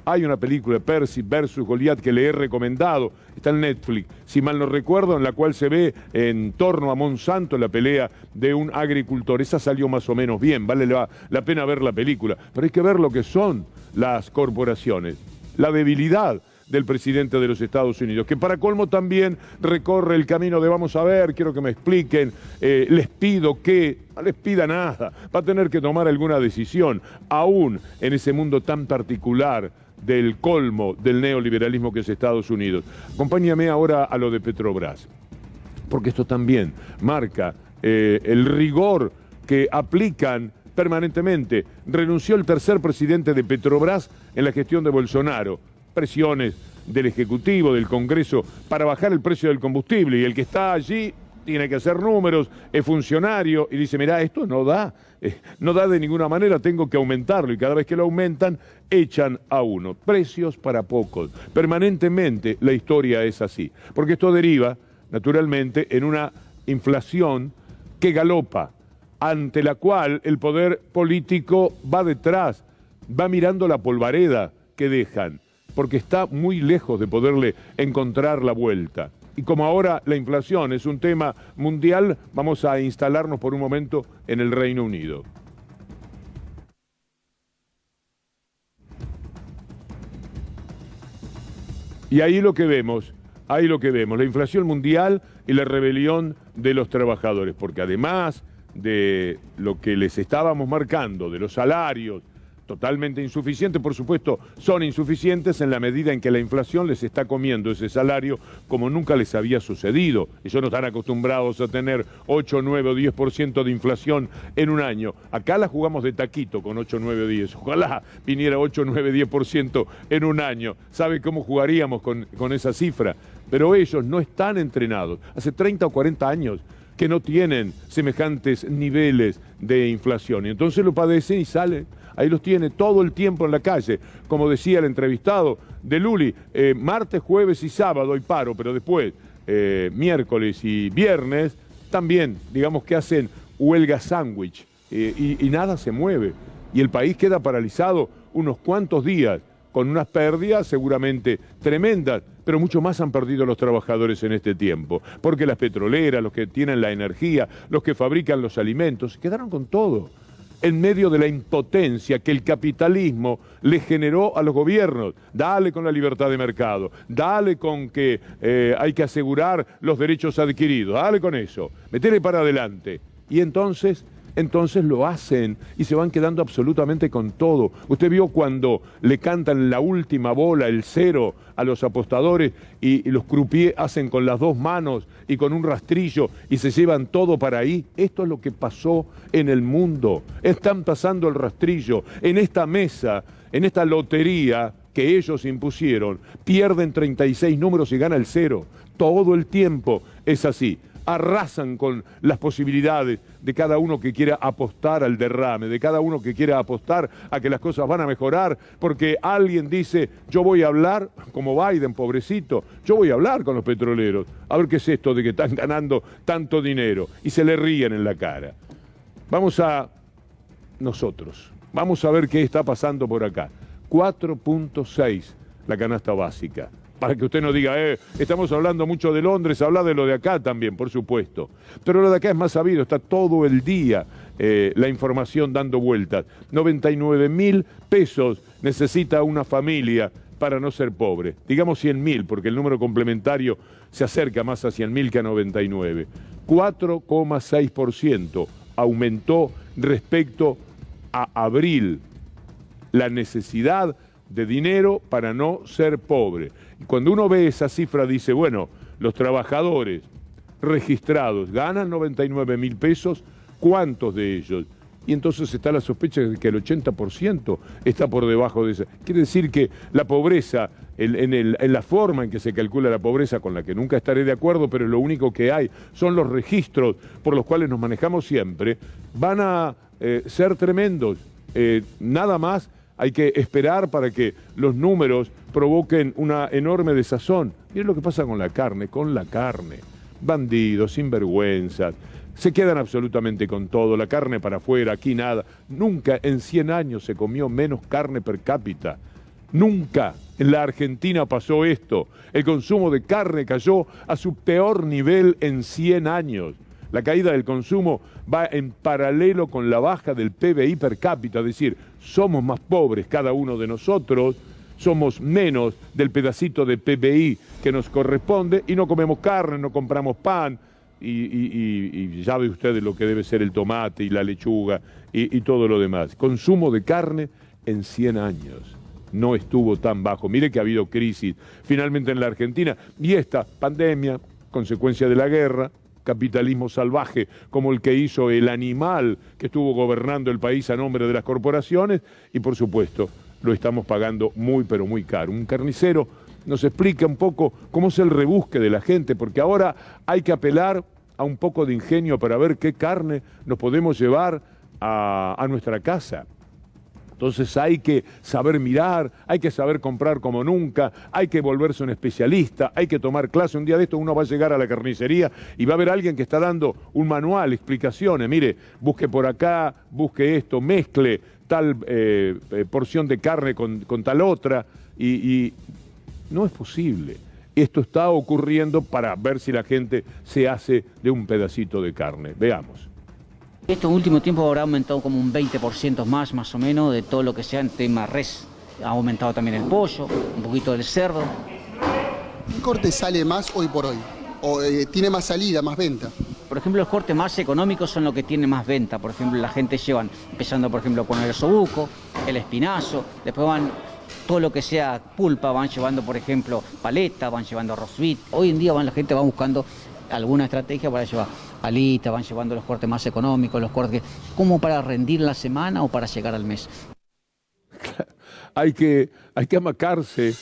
Hay una película, Percy versus Goliat, que le he recomendado, está en Netflix, si mal no recuerdo, en la cual se ve en torno a Monsanto la pelea de un agricultor. Esa salió más o menos bien, vale la pena ver la película, pero hay que ver lo que son las corporaciones, la debilidad del presidente de los Estados Unidos, que para colmo también recorre el camino de vamos a ver, quiero que me expliquen, les pido que, no les pida nada, va a tener que tomar alguna decisión, aún en ese mundo tan particular del colmo del neoliberalismo que es Estados Unidos. Acompáñame ahora a lo de Petrobras, porque esto también marca el rigor que aplican permanentemente. Renunció el tercer presidente de Petrobras en la gestión de Bolsonaro. Presiones del Ejecutivo, del Congreso, para bajar el precio del combustible, y el que está allí tiene que hacer números, es funcionario, y dice, mirá, esto no da de ninguna manera, tengo que aumentarlo, y cada vez que lo aumentan, echan a uno. Precios para pocos. Permanentemente la historia es así, porque esto deriva, naturalmente, en una inflación que galopa, ante la cual el poder político va detrás, va mirando la polvareda que dejan, porque está muy lejos de poderle encontrar la vuelta. Y como ahora la inflación es un tema mundial, vamos a instalarnos por un momento en el Reino Unido. Y ahí lo que vemos, la inflación mundial y la rebelión de los trabajadores, porque además de lo que les estábamos marcando, de los salarios, totalmente insuficientes, por supuesto, son insuficientes en la medida en que la inflación les está comiendo ese salario como nunca les había sucedido. Ellos no están acostumbrados a tener 8, 9 o 10% de inflación en un año. Acá la jugamos de taquito con 8, 9 o 10. Ojalá viniera 8, 9, 10% en un año. ¿Sabe cómo jugaríamos con esa cifra? Pero ellos no están entrenados. Hace 30 o 40 años que no tienen semejantes niveles de inflación. Y entonces lo padecen y salen. Ahí los tiene todo el tiempo en la calle. Como decía el entrevistado de Luli, martes, jueves y sábado hay paro, pero después, miércoles y viernes, también, digamos que hacen huelga sándwich y nada se mueve. Y el país queda paralizado unos cuantos días, con unas pérdidas seguramente tremendas, pero mucho más han perdido los trabajadores en este tiempo, porque las petroleras, los que tienen la energía, los que fabrican los alimentos, se quedaron con todo, en medio de la impotencia que el capitalismo le generó a los gobiernos. Dale con la libertad de mercado, dale con que hay que asegurar los derechos adquiridos, dale con eso, metele para adelante. Y entonces lo hacen y se van quedando absolutamente con todo. Usted vio cuando le cantan la última bola, el cero, a los apostadores y los croupiers hacen con las dos manos y con un rastrillo y se llevan todo para ahí. Esto es lo que pasó en el mundo. Están pasando el rastrillo en esta mesa, en esta lotería que ellos impusieron. Pierden 36 números y gana el cero. Todo el tiempo es así. arrasan con las posibilidades de cada uno que quiera apostar al derrame, de cada uno que quiera apostar a que las cosas van a mejorar, porque alguien dice, yo voy a hablar, como Biden, pobrecito, yo voy a hablar con los petroleros, a ver qué es esto de que están ganando tanto dinero, y se le ríen en la cara. Vamos a nosotros, vamos a ver qué está pasando por acá. 4.6 la canasta básica. Para que usted no diga, estamos hablando mucho de Londres, habla de lo de acá también, por supuesto. Pero lo de acá es más sabido, está todo el día la información dando vueltas. 99.000 pesos necesita una familia para no ser pobre. Digamos 100.000, porque el número complementario se acerca más a 100.000 que a 99. 4,6% aumentó respecto a abril la necesidad de dinero para no ser pobre. Y cuando uno ve esa cifra dice, bueno, los trabajadores registrados ganan 99.000 pesos, ¿cuántos de ellos? Y entonces está la sospecha de que el 80% está por debajo de esa. Quiere decir que la pobreza, en la forma en que se calcula la pobreza, con la que nunca estaré de acuerdo, pero lo único que hay son los registros por los cuales nos manejamos siempre, van a ser tremendos. Nada más hay que esperar para que los números provoquen una enorme desazón. Miren lo que pasa con la carne. Bandidos, sinvergüenzas, se quedan absolutamente con todo, la carne para afuera, aquí nada. Nunca en 100 años se comió menos carne per cápita. Nunca en la Argentina pasó esto. El consumo de carne cayó a su peor nivel en 100 años. La caída del consumo va en paralelo con la baja del PBI per cápita, es decir, somos más pobres cada uno de nosotros, somos menos del pedacito de PBI que nos corresponde y no comemos carne, no compramos pan y ya ve usted lo que debe ser el tomate y la lechuga y todo lo demás. Consumo de carne en 100 años no estuvo tan bajo. Mire que ha habido crisis finalmente en la Argentina y esta pandemia, consecuencia de la guerra, capitalismo salvaje como el que hizo el animal que estuvo gobernando el país a nombre de las corporaciones y por supuesto lo estamos pagando muy pero muy caro. Un carnicero nos explica un poco cómo es el rebusque de la gente, porque ahora hay que apelar a un poco de ingenio para ver qué carne nos podemos llevar a nuestra casa. Entonces hay que saber mirar, hay que saber comprar como nunca, hay que volverse un especialista, hay que tomar clase. Un día de esto uno va a llegar a la carnicería y va a haber alguien que está dando un manual, explicaciones. Mire, busque por acá, busque esto, mezcle tal porción de carne con tal otra y no es posible. Esto está ocurriendo para ver si la gente se hace de un pedacito de carne. Veamos. Esto en último tiempo habrá aumentado como un 20% más o menos, de todo lo que sea en tema res. Ha aumentado también el pollo, un poquito del cerdo. ¿Qué corte sale más hoy por hoy? ¿O tiene más salida, más venta? Por ejemplo, los cortes más económicos son los que tienen más venta. Por ejemplo, la gente llevan, empezando por ejemplo con el osobuco, el espinazo, después van todo lo que sea pulpa, van llevando por ejemplo paleta, van llevando roast beef. Hoy en día la gente va buscando alguna estrategia para llevar alitas, van llevando los cortes más económicos, los cortes como para rendir la semana o para llegar al mes. Hay que amacarse,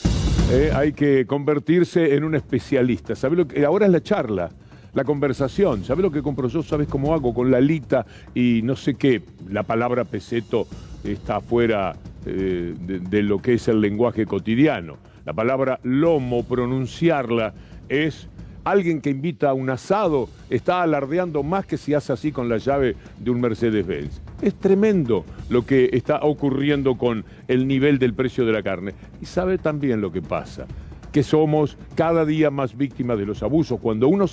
hay que convertirse en un especialista. ¿Sabe lo que ahora es la charla? La conversación, ¿sabes lo que compro yo? ¿Sabes cómo hago? Con la alita y no sé qué. La palabra peseto está fuera de lo que es el lenguaje cotidiano. La palabra lomo, pronunciarla, es alguien que invita a un asado, está alardeando más que si hace así con la llave de un Mercedes-Benz. Es tremendo lo que está ocurriendo con el nivel del precio de la carne. Y sabe también lo que pasa, que somos cada día más víctimas de los abusos. Cuando uno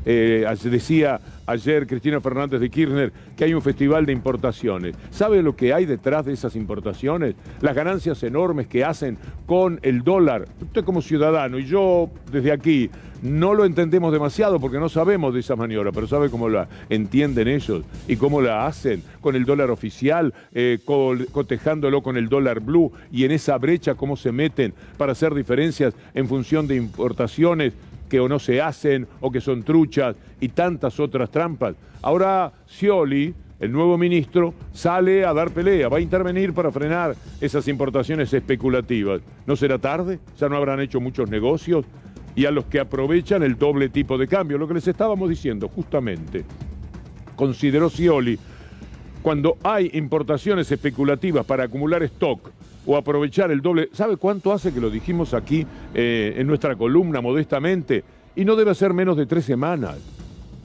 decía ayer Cristina Fernández de Kirchner que hay un festival de importaciones, ¿sabe lo que hay detrás de esas importaciones? Las ganancias enormes que hacen con el dólar. Usted como ciudadano y yo desde aquí no lo entendemos demasiado porque no sabemos de esa maniobra, pero sabe cómo la entienden ellos y cómo la hacen con el dólar oficial, cotejándolo con el dólar blue y en esa brecha cómo se meten para hacer diferencias en función de importaciones que o no se hacen o que son truchas y tantas otras trampas. Ahora Scioli, el nuevo ministro, sale a dar pelea, va a intervenir para frenar esas importaciones especulativas. ¿No será tarde? ¿Ya no habrán hecho muchos negocios? y a los que aprovechan el doble tipo de cambio, lo que les estábamos diciendo justamente. Consideró Scioli, cuando hay importaciones especulativas para acumular stock o aprovechar el doble, ¿sabe cuánto hace que lo dijimos aquí en nuestra columna modestamente? Y no debe ser menos de 3 semanas.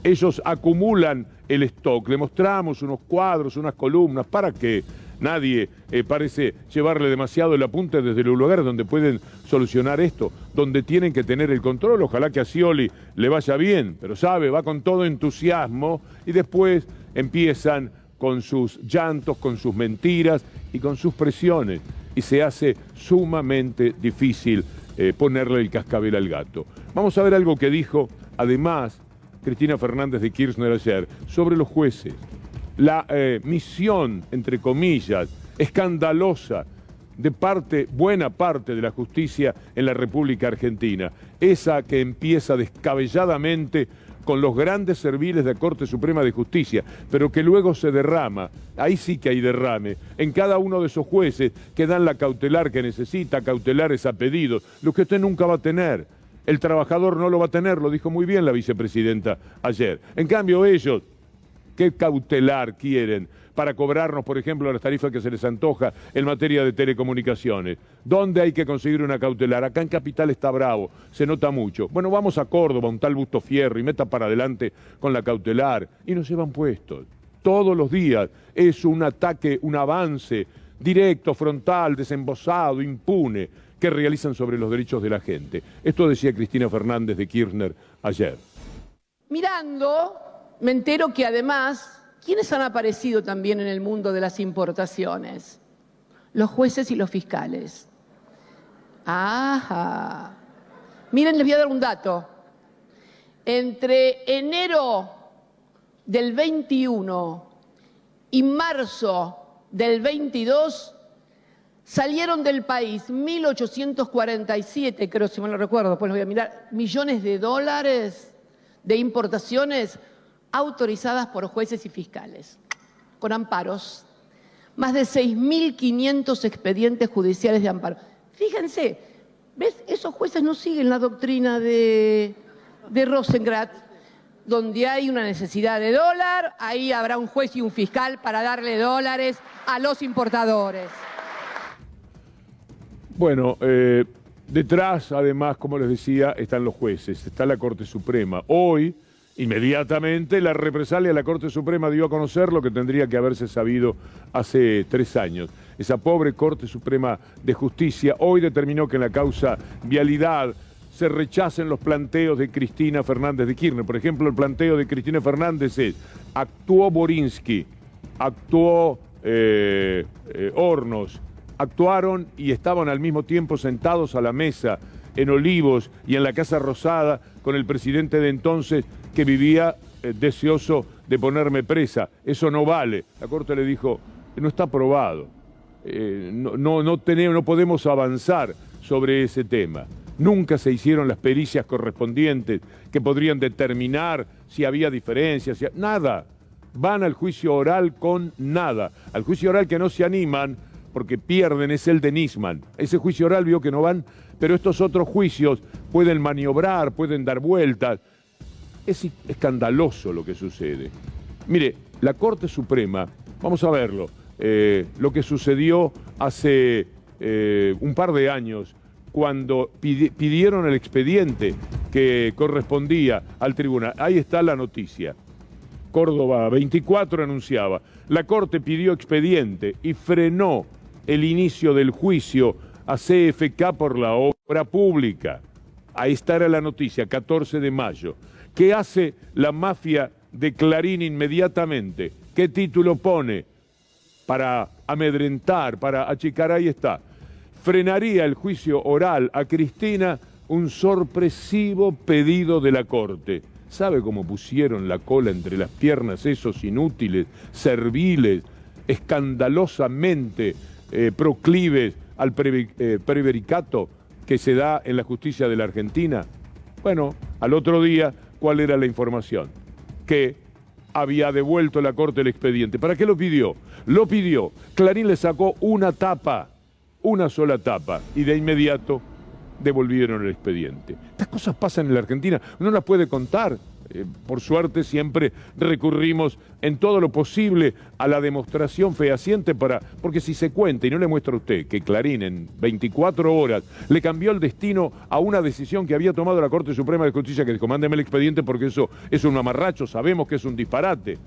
Ellos acumulan el stock, le mostramos unos cuadros, unas columnas, ¿para qué? Nadie parece llevarle demasiado el apunte desde los lugares donde pueden solucionar esto, donde tienen que tener el control. Ojalá que a Scioli le vaya bien, pero sabe, va con todo entusiasmo y después empiezan con sus llantos, con sus mentiras y con sus presiones. Y se hace sumamente difícil ponerle el cascabel al gato. Vamos a ver algo que dijo, además, Cristina Fernández de Kirchner ayer, sobre los jueces. La misión, entre comillas, escandalosa de buena parte de la justicia en la República Argentina. Esa que empieza descabelladamente con los grandes serviles de la Corte Suprema de Justicia, pero que luego se derrama, ahí sí que hay derrame, en cada uno de esos jueces que dan la cautelar que necesita, cautelares a pedido, lo que usted nunca va a tener. El trabajador no lo va a tener, lo dijo muy bien la vicepresidenta ayer. En cambio ellos, ¿qué cautelar quieren para cobrarnos, por ejemplo, las tarifas que se les antoja en materia de telecomunicaciones? ¿Dónde hay que conseguir una cautelar? Acá en Capital está bravo, se nota mucho. Bueno, vamos a Córdoba, un tal Busto Fierro, y meta para adelante con la cautelar. Y nos llevan puestos. Todos los días es un ataque, un avance directo, frontal, desembosado, impune, que realizan sobre los derechos de la gente. Esto decía Cristina Fernández de Kirchner ayer. Mirando, me entero que además, ¿quiénes han aparecido también en el mundo de las importaciones? Los jueces y los fiscales. Ajá. Miren, les voy a dar un dato. Entre enero del 21 y marzo del 22 salieron del país 1.847, creo, si mal no recuerdo, después lo voy a mirar, millones de dólares de importaciones autorizadas por jueces y fiscales, con amparos, más de 6.500 expedientes judiciales de amparo. Fíjense, ¿ves? Esos jueces no siguen la doctrina de Rosengrad, donde hay una necesidad de dólar, ahí habrá un juez y un fiscal para darle dólares a los importadores. Bueno, detrás, además, como les decía, están los jueces, está la Corte Suprema. Hoy, inmediatamente, la represalia de la Corte Suprema dio a conocer lo que tendría que haberse sabido hace 3 años. Esa pobre Corte Suprema de Justicia hoy determinó que en la causa vialidad se rechacen los planteos de Cristina Fernández de Kirchner. Por ejemplo, el planteo de Cristina Fernández es: actuó Borinsky, actuó Hornos, actuaron y estaban al mismo tiempo sentados a la mesa en Olivos y en la Casa Rosada con el presidente de entonces que vivía deseoso de ponerme presa. Eso no vale. La Corte le dijo, no está aprobado. No podemos avanzar sobre ese tema. Nunca se hicieron las pericias correspondientes que podrían determinar si había diferencias, nada. Van al juicio oral con nada. Al juicio oral que no se animan porque pierden es el de Nisman. Ese juicio oral vio que no van, pero estos otros juicios pueden maniobrar, pueden dar vueltas. Es escandaloso lo que sucede. Mire, la Corte Suprema, vamos a verlo, lo que sucedió hace un par de años, cuando pidieron el expediente que correspondía al tribunal. Ahí está la noticia. Córdoba 24 anunciaba, la Corte pidió expediente y frenó el inicio del juicio a CFK por la obra pública. Ahí está la noticia, 14 de mayo. ¿Qué hace la mafia de Clarín inmediatamente? ¿Qué título pone? Para amedrentar, para achicar, ahí está. Frenaría el juicio oral a Cristina un sorpresivo pedido de la Corte. ¿Sabe cómo pusieron la cola entre las piernas esos inútiles, serviles, escandalosamente proclives al prevaricato que se da en la justicia de la Argentina? Bueno, al otro día, ¿cuál era la información? Que había devuelto la Corte el expediente. ¿Para qué lo pidió? Lo pidió. Clarín le sacó una tapa, una sola tapa, y de inmediato devolvieron el expediente. Estas cosas pasan en la Argentina, no las puede contar. Por suerte siempre recurrimos en todo lo posible a la demostración fehaciente porque si se cuenta y no le muestra a usted que Clarín en 24 horas le cambió el destino a una decisión que había tomado la Corte Suprema de Justicia, que dijo, mándeme el expediente porque eso es un mamarracho, sabemos que es un disparate.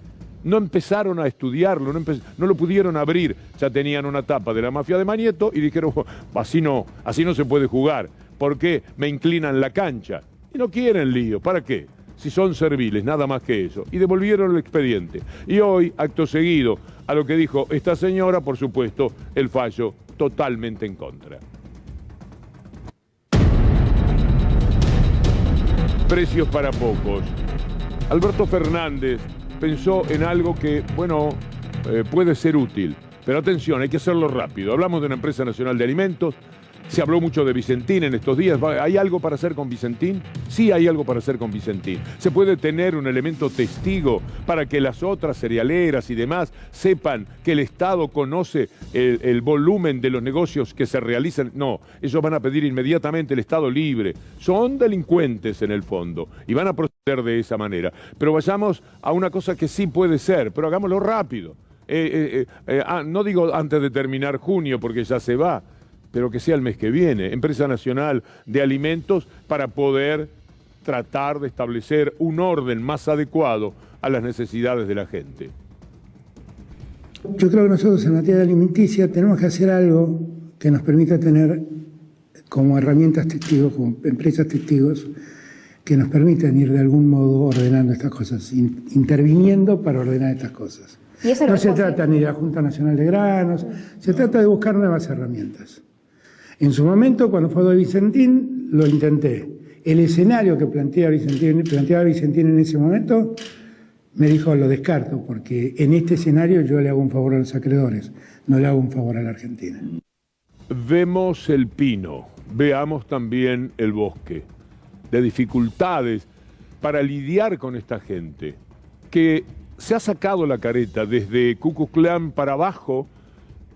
No empezaron a estudiarlo, no lo pudieron abrir, ya tenían una tapa de la mafia de Manieto y dijeron, así no se puede jugar, ¿por qué me inclinan la cancha? Y no quieren lío, ¿para qué? Si son serviles, nada más que eso. Y devolvieron el expediente. Y hoy, acto seguido, a lo que dijo esta señora, por supuesto, el fallo totalmente en contra. Precios para pocos. Alberto Fernández pensó en algo que, bueno, puede ser útil. Pero atención, hay que hacerlo rápido. Hablamos de una empresa nacional de alimentos. Se habló mucho de Vicentín en estos días. ¿Hay algo para hacer con Vicentín? Sí, hay algo para hacer con Vicentín. Se puede tener un elemento testigo para que las otras cerealeras y demás sepan que el Estado conoce el volumen de los negocios que se realizan. No, ellos van a pedir inmediatamente el Estado libre. Son delincuentes en el fondo y van a proceder de esa manera. Pero vayamos a una cosa que sí puede ser, pero hagámoslo rápido. No digo antes de terminar junio porque ya se va, pero que sea el mes que viene, Empresa Nacional de Alimentos, para poder tratar de establecer un orden más adecuado a las necesidades de la gente. Yo creo que nosotros en materia alimenticia tenemos que hacer algo que nos permita tener como herramientas testigos, como empresas testigos, que nos permitan ir de algún modo ordenando estas cosas, interviniendo para ordenar estas cosas. No se trata ni de la Junta Nacional de Granos, se trata de buscar nuevas herramientas. En su momento, cuando fue de Vicentín, lo intenté. El escenario que planteaba Vicentín en ese momento, me dijo, lo descarto, porque en este escenario yo le hago un favor a los acreedores, no le hago un favor a la Argentina. Vemos el pino, veamos también el bosque, de dificultades para lidiar con esta gente, que se ha sacado la careta desde Ku Klux Klan para abajo.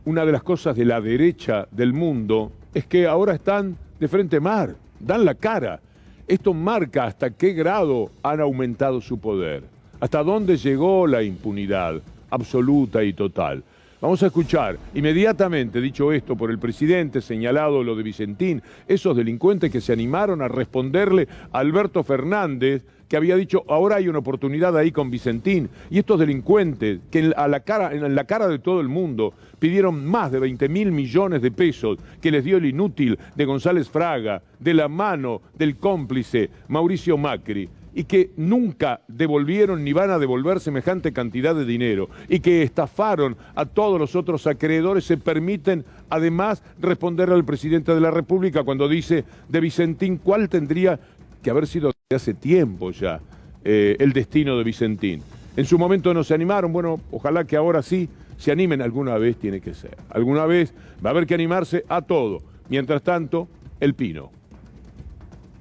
Una de las cosas de la derecha del mundo es que ahora están de frente mar, dan la cara. Esto marca hasta qué grado han aumentado su poder, hasta dónde llegó la impunidad absoluta y total. Vamos a escuchar inmediatamente, dicho esto por el presidente, señalado lo de Vicentín, esos delincuentes que se animaron a responderle a Alberto Fernández, que había dicho, ahora hay una oportunidad ahí con Vicentín, y estos delincuentes que en la cara de todo el mundo pidieron más de 20.000 millones de pesos que les dio el inútil de González Fraga, de la mano del cómplice Mauricio Macri, y que nunca devolvieron ni van a devolver semejante cantidad de dinero, y que estafaron a todos los otros acreedores, se permiten además responderle al presidente de la República cuando dice de Vicentín cuál tendría que haber sido de hace tiempo ya el destino de Vicentín. En su momento no se animaron, bueno, ojalá que ahora sí se animen, alguna vez tiene que ser. Alguna vez va a haber que animarse a todo. Mientras tanto, el pino.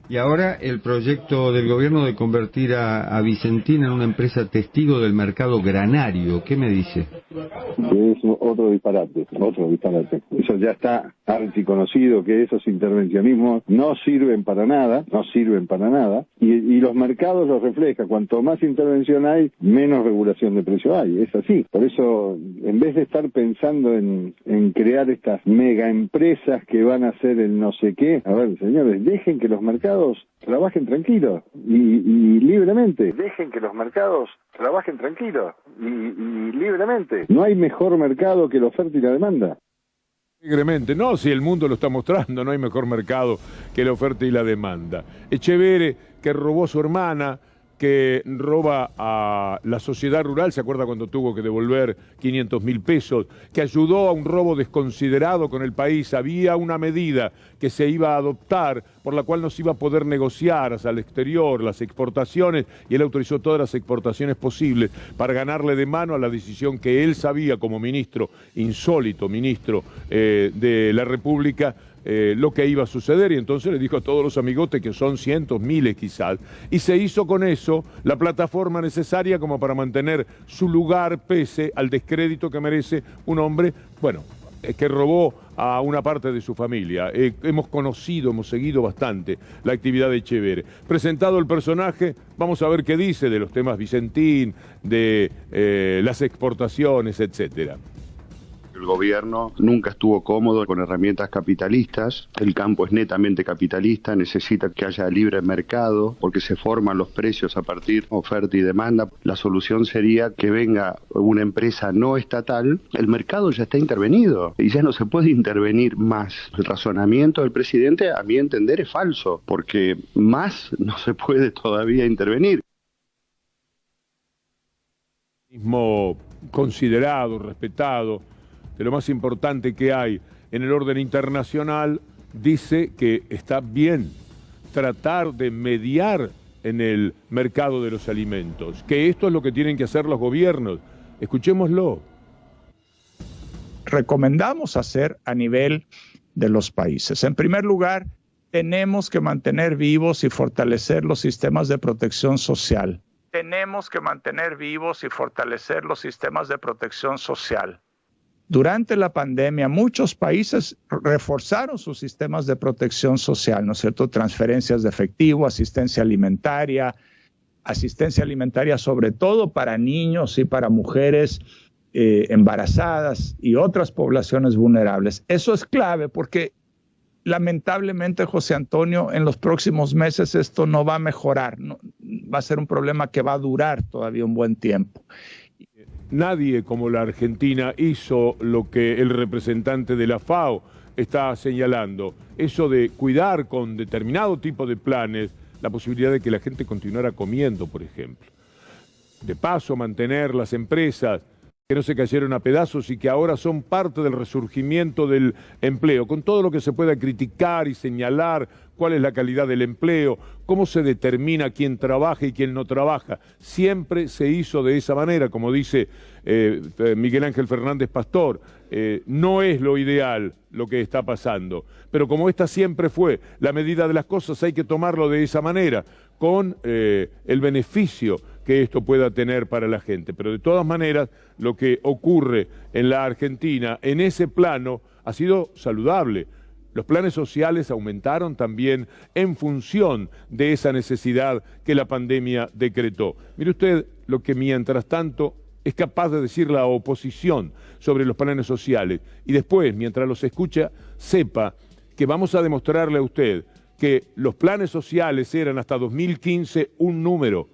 Y ahora el proyecto del gobierno de convertir a Vicentín en una empresa testigo del mercado granario. ¿Qué me dice? Es otro disparate. Eso ya está archiconocido, que esos intervencionismos no sirven para nada, y los mercados los reflejan. Cuanto más intervención hay, menos regulación de precio hay, es así. Por eso, en vez de estar pensando en crear estas mega empresas que van a hacer el no sé qué, a ver, señores, dejen que los mercados trabajen tranquilos y libremente. Dejen que los mercados trabajen tranquilos y libremente. No hay mejor mercado que la oferta y la demanda. Alegremente, no, si el mundo lo está mostrando, no hay mejor mercado que la oferta y la demanda. Echeverre, que robó a su hermana, que roba a la sociedad rural, ¿se acuerda cuando tuvo que devolver 500.000 pesos? Que ayudó a un robo desconsiderado con el país. Había una medida que se iba a adoptar por la cual no se iba a poder negociar hacia el exterior las exportaciones, y él autorizó todas las exportaciones posibles para ganarle de mano a la decisión que él sabía como ministro, insólito ministro de la República, lo que iba a suceder, y entonces le dijo a todos los amigotes, que son cientos, miles quizás, y se hizo con eso la plataforma necesaria como para mantener su lugar pese al descrédito que merece un hombre, bueno, que robó a una parte de su familia. Hemos seguido bastante la actividad de Echeverre. Presentado el personaje, vamos a ver qué dice de los temas Vicentín, de las exportaciones, etcétera. El gobierno nunca estuvo cómodo con herramientas capitalistas, el campo es netamente capitalista, necesita que haya libre mercado porque se forman los precios a partir de oferta y demanda. La solución sería que venga una empresa no estatal, el mercado ya está intervenido y ya no se puede intervenir más. El razonamiento del presidente, a mi entender, es falso, porque más no se puede todavía intervenir. Mismo considerado, respetado, de lo más importante que hay en el orden internacional, dice que está bien tratar de mediar en el mercado de los alimentos, que esto es lo que tienen que hacer los gobiernos. Escuchémoslo. Recomendamos hacer a nivel de los países. En primer lugar, tenemos que mantener vivos y fortalecer los sistemas de protección social. Tenemos que mantener vivos y fortalecer los sistemas de protección social. Durante la pandemia, muchos países reforzaron sus sistemas de protección social, ¿no es cierto? Transferencias de efectivo, asistencia alimentaria sobre todo para niños y para mujeres embarazadas y otras poblaciones vulnerables. Eso es clave porque lamentablemente, José Antonio, en los próximos meses esto no va a mejorar, no, va a ser un problema que va a durar todavía un buen tiempo. Nadie como la Argentina hizo lo que el representante de la FAO está señalando. Eso de cuidar con determinado tipo de planes la posibilidad de que la gente continuara comiendo, por ejemplo. De paso, mantener las empresas que no se cayeron a pedazos y que ahora son parte del resurgimiento del empleo, con todo lo que se pueda criticar y señalar cuál es la calidad del empleo, cómo se determina quién trabaja y quién no trabaja. Siempre se hizo de esa manera, como dice Miguel Ángel Fernández Pastor, no es lo ideal lo que está pasando, pero como esta siempre fue la medida de las cosas, hay que tomarlo de esa manera, con el beneficio que esto pueda tener para la gente. Pero de todas maneras, lo que ocurre en la Argentina, en ese plano, ha sido saludable. Los planes sociales aumentaron también en función de esa necesidad que la pandemia decretó. Mire usted lo que mientras tanto es capaz de decir la oposición sobre los planes sociales y después, mientras los escucha, sepa que vamos a demostrarle a usted que los planes sociales eran hasta 2015 un número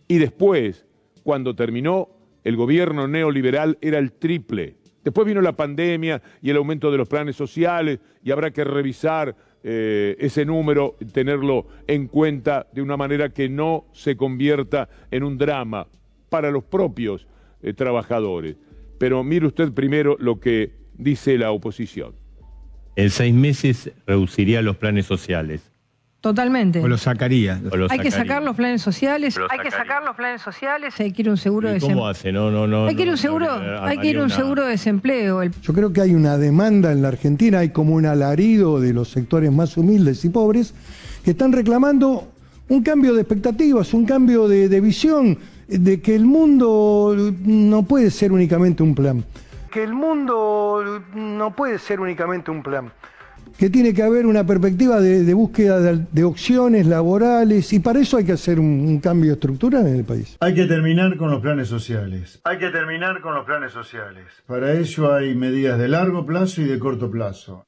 y después, cuando terminó el gobierno neoliberal, era el triple. Después vino la pandemia y el aumento de los planes sociales y habrá que revisar ese número, tenerlo en cuenta de una manera que no se convierta en un drama para los propios trabajadores. Pero mire usted primero lo que dice la oposición. En 6 meses reduciría los planes sociales. Totalmente. O los sacaría. Hay que sacar los planes sociales. Hay que sacar los planes sociales. Hay que ir a un seguro de desempleo. ¿Cómo hace? No. Hay que ir a un seguro de desempleo. Yo creo que hay una demanda en la Argentina, hay como un alarido de los sectores más humildes y pobres que están reclamando un cambio de expectativas, un cambio de visión, de que el mundo no puede ser únicamente un plan. Que el mundo no puede ser únicamente un plan. Que tiene que haber una perspectiva de búsqueda de opciones laborales y para eso hay que hacer un cambio estructural en el país. Hay que terminar con los planes sociales. Para ello hay medidas de largo plazo y de corto plazo.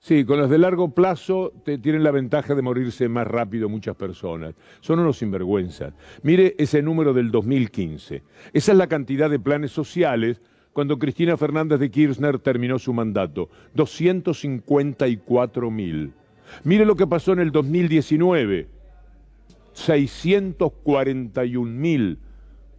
Sí, con las de largo plazo tienen la ventaja de morirse más rápido muchas personas. Son unos sinvergüenzas. Mire ese número del 2015. Esa es la cantidad de planes sociales cuando Cristina Fernández de Kirchner terminó su mandato, 254.000. Mire lo que pasó en el 2019, 641.000,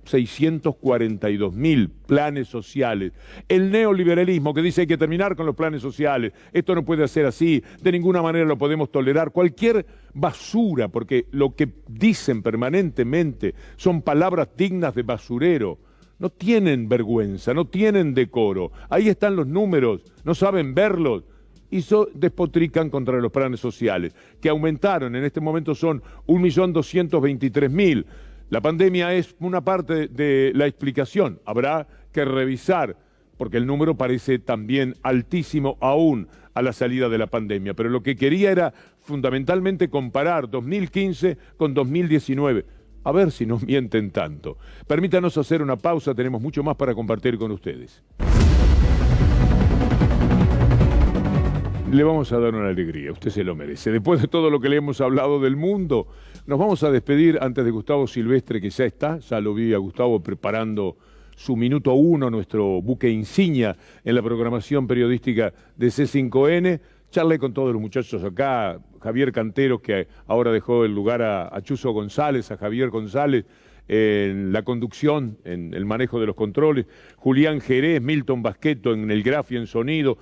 642.000 planes sociales. El neoliberalismo que dice hay que terminar con los planes sociales, esto no puede ser así, de ninguna manera lo podemos tolerar, cualquier basura, porque lo que dicen permanentemente son palabras dignas de basurero. No tienen vergüenza, no tienen decoro. Ahí están los números, no saben verlos. Y despotrican contra los planes sociales, que aumentaron, en este momento son 1.223.000. La pandemia es una parte de la explicación. Habrá que revisar porque el número parece también altísimo aún a la salida de la pandemia. Pero lo que quería era fundamentalmente comparar 2015 con 2019. A ver si nos mienten tanto. Permítanos hacer una pausa, tenemos mucho más para compartir con ustedes. Le vamos a dar una alegría, usted se lo merece. Después de todo lo que le hemos hablado del mundo, nos vamos a despedir antes de Gustavo Silvestre, que ya está. Ya lo vi a Gustavo preparando su minuto 1, nuestro buque insignia en la programación periodística de C5N. Charlé con todos los muchachos acá, Javier Cantero, que ahora dejó el lugar a Chuzo González, a Javier González, en la conducción, en el manejo de los controles, Julián Jerez, Milton Basqueto en el grafio, en sonido,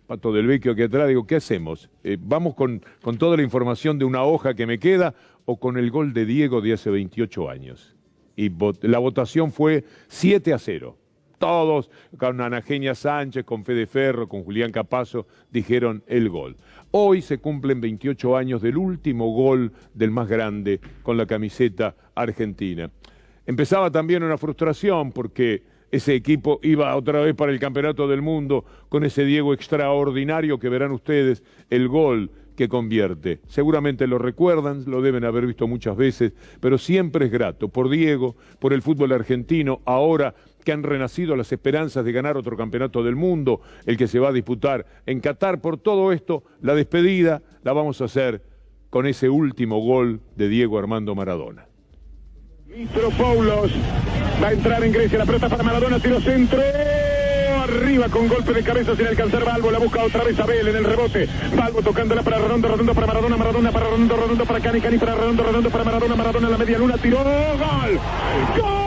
Pato del Vecchio aquí atrás. Digo, ¿qué hacemos? ¿Vamos con toda la información de una hoja que me queda o con el gol de Diego de hace 28 años? Y la votación fue 7-0. Todos, con Ana Genia Sánchez, con Fede Ferro, con Julián Capazo, dijeron el gol. Hoy se cumplen 28 años del último gol del más grande con la camiseta argentina. Empezaba también una frustración porque ese equipo iba otra vez para el Campeonato del Mundo con ese Diego extraordinario que verán ustedes, el gol que convierte. Seguramente lo recuerdan, lo deben haber visto muchas veces, pero siempre es grato por Diego, por el fútbol argentino, ahora que han renacido las esperanzas de ganar otro campeonato del mundo, el que se va a disputar en Qatar. Por todo esto, la despedida la vamos a hacer con ese último gol de Diego Armando Maradona. Mitropoulos va a entrar en Grecia, la pelota para Maradona, tiro centro, arriba con golpe de cabeza sin alcanzar Balbo, la busca otra vez Abel en el rebote, Balbo tocándola para Redondo, Redondo para Maradona, Maradona para Redondo, Redondo para Cani, Cani para Redondo, Redondo para Maradona, Maradona en la media luna, tiró, gol, ¡gol!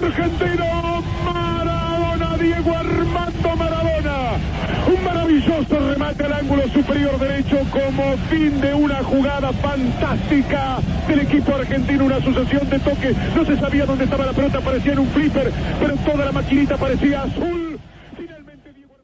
Argentino, Maradona, Diego Armando Maradona, un maravilloso remate al ángulo superior derecho como fin de una jugada fantástica del equipo argentino, una sucesión de toques, no se sabía dónde estaba la pelota, parecía en un flipper, pero toda la maquinita parecía azul.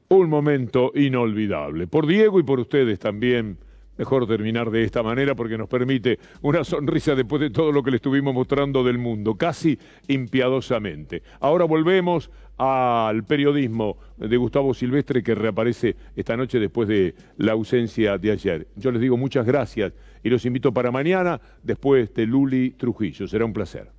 Un momento inolvidable, por Diego y por ustedes también. Mejor terminar de esta manera porque nos permite una sonrisa después de todo lo que le estuvimos mostrando del mundo, casi impiadosamente. Ahora volvemos al periodismo de Gustavo Silvestre, que reaparece esta noche después de la ausencia de ayer. Yo les digo muchas gracias y los invito para mañana después de Luli Trujillo. Será un placer.